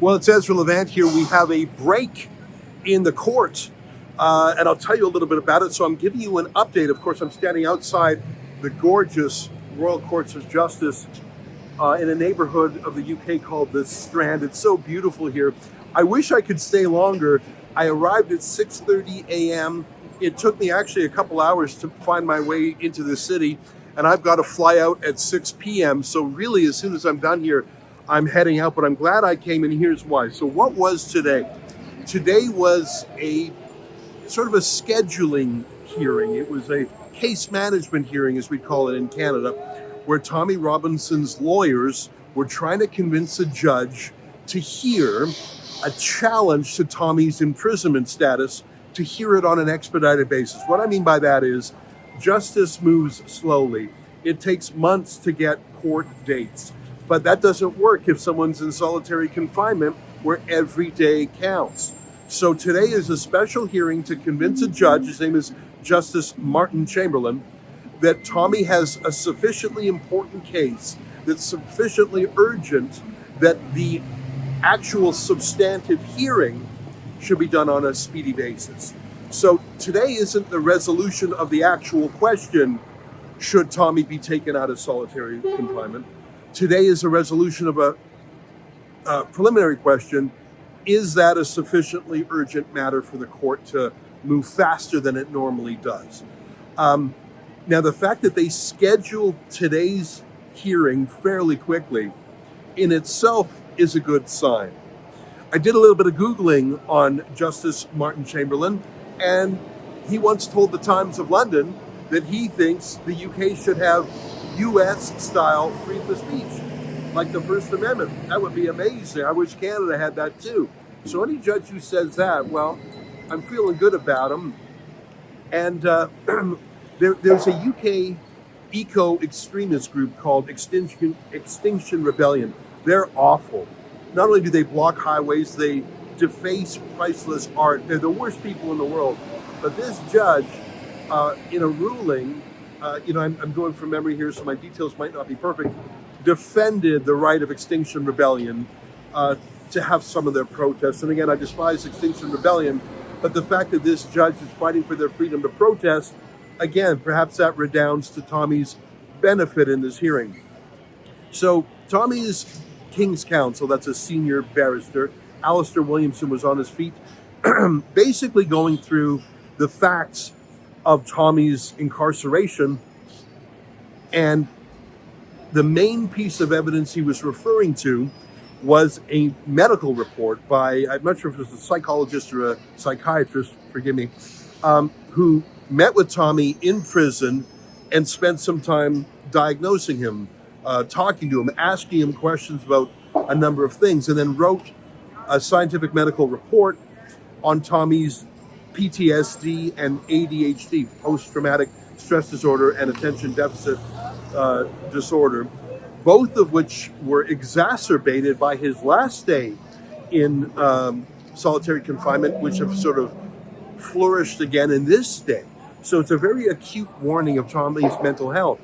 Well, it's Ezra Levant here. We have a break in the court, and I'll tell you a little bit about it. So I'm giving you an update. Of course, I'm standing outside the gorgeous Royal Courts of Justice in a neighborhood of the UK called the Strand. It's so beautiful here. I wish I could stay longer. I arrived at 6:30 a.m. It took me actually a couple hours to find my way into the city, and I've got to fly out at 6 p.m. So really, as soon as I'm done here, I'm heading out, but I'm glad I came, and here's why. So what was today? Today was a sort of a scheduling hearing. It was a case management hearing, as we call it in Canada, where Tommy Robinson's lawyers were trying to convince a judge to hear a challenge to Tommy's imprisonment status, to hear it on an expedited basis. What I mean by that is justice moves slowly. It takes months to get court dates. But that doesn't work if someone's in solitary confinement where every day counts. So today is a special hearing to convince a judge, his name is Justice Martin Chamberlain, that Tommy has a sufficiently important case, that's sufficiently urgent, that the actual substantive hearing should be done on a speedy basis. So today isn't the resolution of the actual question, should Tommy be taken out of solitary confinement? Today is a resolution of a preliminary question. Is that a sufficiently urgent matter for the court to move faster than it normally does? Now, the fact that they scheduled today's hearing fairly quickly in itself is a good sign. I did a little bit of Googling on Justice Martin Chamberlain, and he once told the Times of London that he thinks the UK should have US-style freedom of speech, like the First Amendment. That would be amazing. I wish Canada had that too. So any judge who says that, well, I'm feeling good about him. And there's a UK eco-extremist group called Extinction Rebellion. They're awful. Not only do they block highways, they deface priceless art. They're the worst people in the world. But this judge, in a ruling, I'm going from memory here, so my details might not be perfect, defended the right of Extinction Rebellion to have some of their protests. And again, I despise Extinction Rebellion, but the fact that this judge is fighting for their freedom to protest, again, perhaps that redounds to Tommy's benefit in this hearing. So Tommy's King's Counsel, that's a senior barrister, Alistair Williamson, was on his feet, basically going through the facts of Tommy's incarceration, and the main piece of evidence he was referring to was a medical report by, I'm not sure if it was a psychologist or a psychiatrist, forgive me, who met with Tommy in prison and spent some time diagnosing him, talking to him, asking him questions about a number of things, and then wrote a scientific medical report on Tommy's PTSD and ADHD, post-traumatic stress disorder and attention deficit disorder, both of which were exacerbated by his last stay in solitary confinement, which have sort of flourished again in this stay. So it's a very acute warning of Tommy's mental health.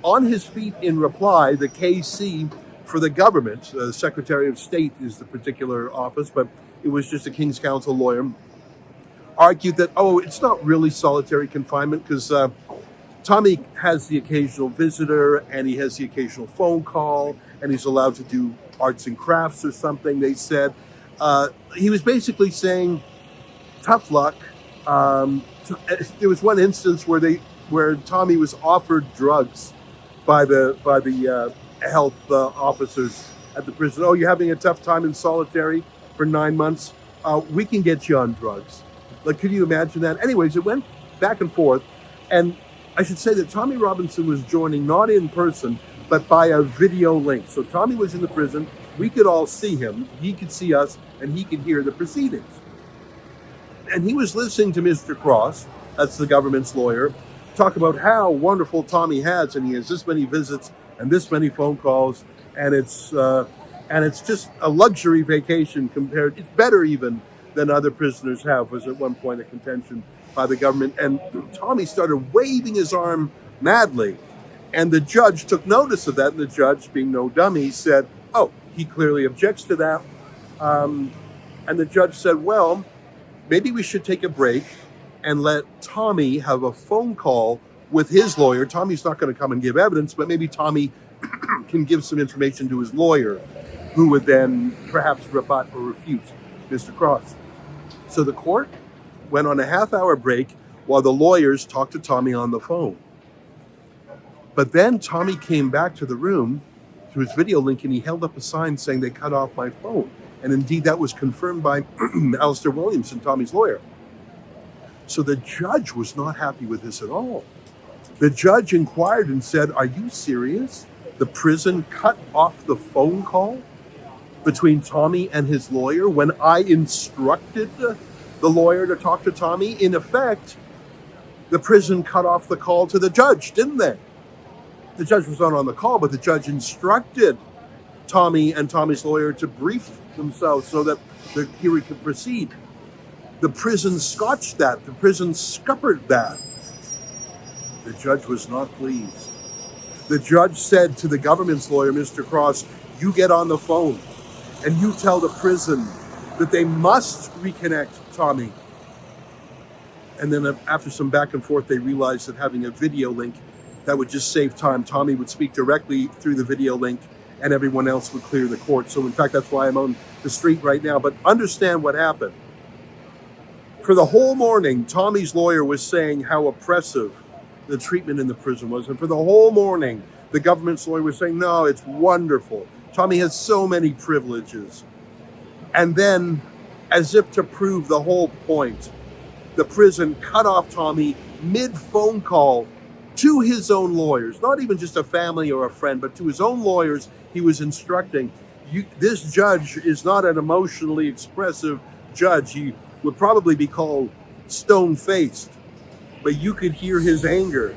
On his feet in reply, the KC for the government, the Secretary of State is the particular office, but it was just a King's Counsel lawyer, argued that, it's not really solitary confinement because Tommy has the occasional visitor and he has the occasional phone call and he's allowed to do arts and crafts or something, they said. He was basically saying, tough luck. There was one instance where Tommy was offered drugs by the health officers at the prison. Oh, you're having a tough time in solitary for 9 months? We can get you on drugs. Like, could you imagine that? Anyways, it went back and forth. And I should say that Tommy Robinson was joining not in person, but by a video link. So Tommy was in the prison. We could all see him. He could see us, and he could hear the proceedings. And he was listening to Mr. Cross, that's the government's lawyer, talk about how wonderful Tommy has, and he has this many visits and this many phone calls, and it's just a luxury vacation compared. It's better even than other prisoners have, was at one point a contention by the government. And Tommy started waving his arm madly. And the judge took notice of that. And the judge, being no dummy, said, oh, he clearly objects to that. And the judge said, well, maybe we should take a break and let Tommy have a phone call with his lawyer. Tommy's not going to come and give evidence, but maybe Tommy can give some information to his lawyer, who would then perhaps rebut or refute Mr. Cross. So the court went on a half-hour break while the lawyers talked to Tommy on the phone. But then Tommy came back to the room through his video link, and he held up a sign saying they cut off my phone. And indeed, that was confirmed by Alistair Williamson, Tommy's lawyer. So the judge was not happy with this at all. The judge inquired and said, are you serious? The prison cut off the phone call between Tommy and his lawyer when I instructed the lawyer to talk to Tommy? In effect, the prison cut off the call to the judge, didn't they? The judge was not on the call, but the judge instructed Tommy and Tommy's lawyer to brief themselves so that the hearing could proceed. The prison scotched that. The prison scuppered that. The judge was not pleased. The judge said to the government's lawyer, Mr. Cross, you get on the phone and you tell the prison that they must reconnect Tommy. And then after some back and forth, they realized that having a video link, that would just save time. Tommy would speak directly through the video link and everyone else would clear the court. So in fact, that's why I'm on the street right now. But understand what happened. For the whole morning, Tommy's lawyer was saying how oppressive the treatment in the prison was. And for the whole morning, the government's lawyer was saying, no, it's wonderful. Tommy has so many privileges. And then, as if to prove the whole point, the prison cut off Tommy mid-phone call to his own lawyers, not even just a family or a friend, but to his own lawyers. He was instructing, this judge is not an emotionally expressive judge. He would probably be called stone-faced, but you could hear his anger.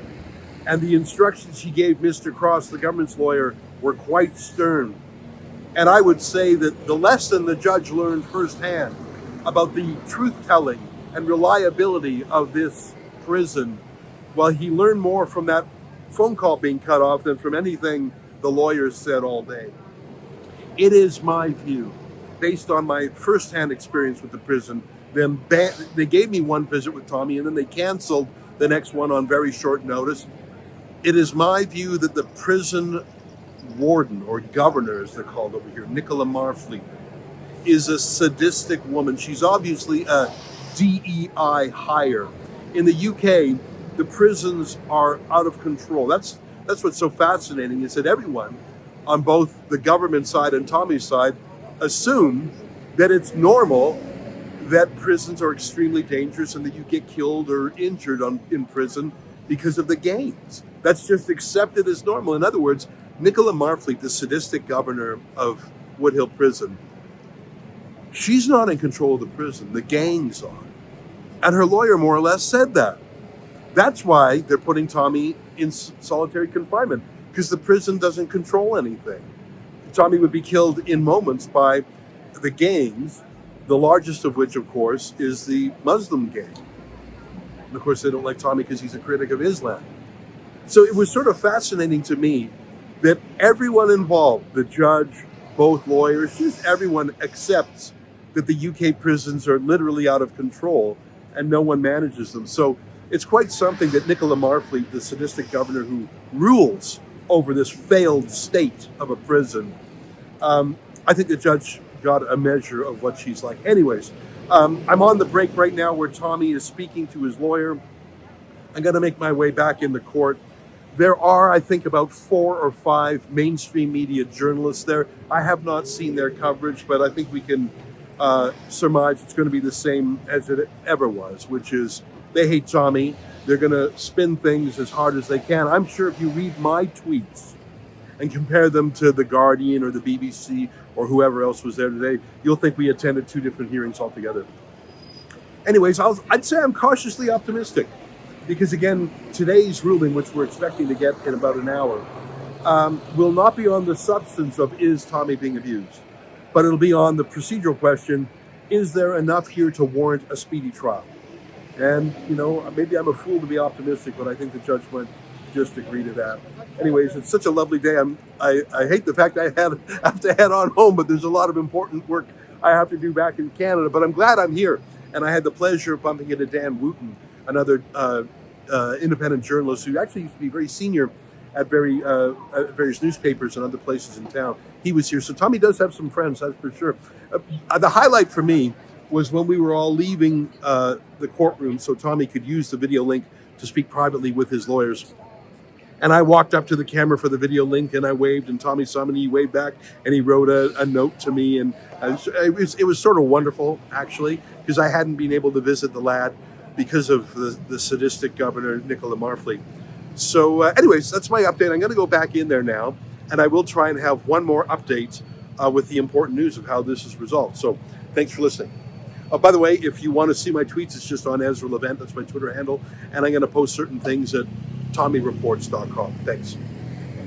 And the instructions he gave Mr. Cross, the government's lawyer, were quite stern. And I would say that the lesson the judge learned firsthand about the truth-telling and reliability of this prison, well, he learned more from that phone call being cut off than from anything the lawyers said all day. It is my view, based on my firsthand experience with the prison, they gave me one visit with Tommy and then they canceled the next one on very short notice. It is my view that the prison warden, or governor as they're called over here, Nicola Marfleet, is a sadistic woman. She's obviously a DEI hire. In the UK, the prisons are out of control. That's what's so fascinating, is that everyone on both the government side and Tommy's side assume that it's normal that prisons are extremely dangerous and that you get killed or injured in prison because of the gangs. That's just accepted as normal. In other words, Nicola Marfleet, the sadistic governor of Woodhill Prison, she's not in control of the prison. The gangs are. And her lawyer more or less said that. That's why they're putting Tommy in solitary confinement, because the prison doesn't control anything. Tommy would be killed in moments by the gangs, the largest of which, of course, is the Muslim gang. And of course, they don't like Tommy because he's a critic of Islam. So it was sort of fascinating to me that everyone involved, the judge, both lawyers, just everyone accepts that the UK prisons are literally out of control and no one manages them. So it's quite something that Nicola Marfleet, the sadistic governor who rules over this failed state of a prison, I think the judge got a measure of what she's like. Anyways, I'm on the break right now where Tommy is speaking to his lawyer. I'm going to make my way back in the court. There are, I think, about 4 or 5 mainstream media journalists there. I have not seen their coverage, but I think we can surmise it's going to be the same as it ever was, which is they hate Tommy. They're going to spin things as hard as they can. I'm sure if you read my tweets and compare them to The Guardian or the BBC or whoever else was there today, you'll think we attended 2 different hearings altogether. Anyways, I'd say I'm cautiously optimistic because, again, today's ruling, which we're expecting to get in about an hour, will not be on the substance of is Tommy being abused, but it'll be on the procedural question, is there enough here to warrant a speedy trial? And, you know, maybe I'm a fool to be optimistic, but I think the judge might just agree to that. Anyways, it's such a lovely day. I hate the fact I have to head on home, but there's a lot of important work I have to do back in Canada. But I'm glad I'm here. And I had the pleasure of bumping into Dan Wooten, another independent journalist who actually used to be very senior at various newspapers and other places in town. He was here. So Tommy does have some friends, that's for sure. The highlight for me was when we were all leaving the courtroom so Tommy could use the video link to speak privately with his lawyers. And I walked up to the camera for the video link and I waved, and Tommy saw me and he waved back and he wrote a note to me. And it was sort of wonderful, actually, because I hadn't been able to visit the lad because of the sadistic governor, Nicola Marfley. So anyways, that's my update. I'm going to go back in there now, and I will try and have one more update with the important news of how this is resolved. So thanks for listening. By the way, if you want to see my tweets, it's just on Ezra Levant. That's my Twitter handle. And I'm going to post certain things at TommyReports.com. Thanks.